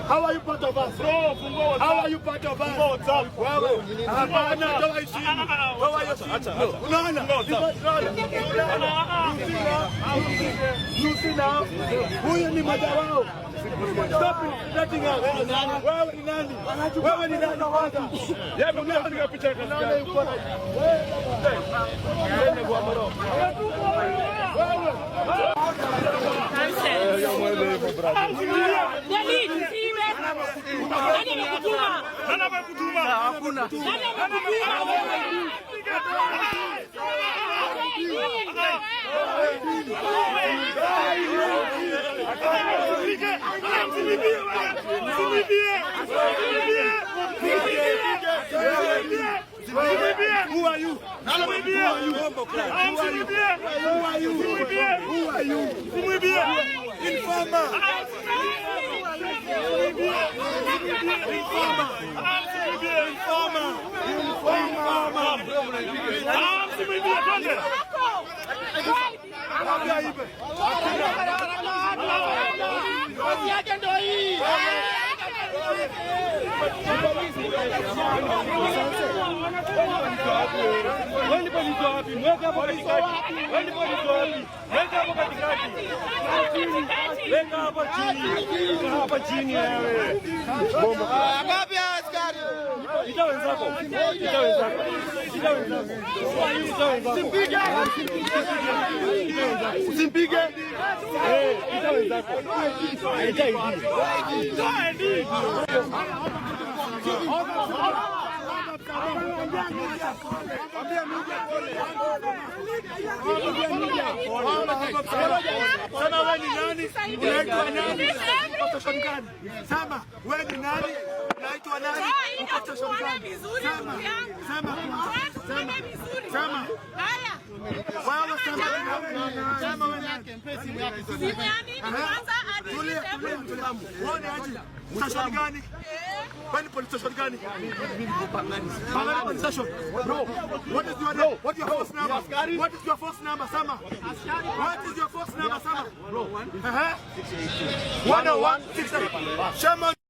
How are you part of us? How are you part of us? Hapana, toa heshima. Toa heshima. Unaona? Huyu ni mmoja wao. Stop letting us. Wewe ni nani? Wewe ni nani kwanza? Yeye mwenyewe anapiga picha yake. Naona yuko na wewe. Who are you? Who are you? Informer. Usimpige. Sema wewe ni nani? Unaitwa nani? Station gani? Sema wewe ni nani? Unaitwa nani? Station gani? Sema. Sema. Haya. Wewe sema wewe yake mpesi yake. Simu yani kwanza hadi uone aje. Station gani? When police station gani? Police station. Bro, what is your name? What is your first number? What is your first number, Sama? What is your first number, Sama? Bro, 101 6. Shaman.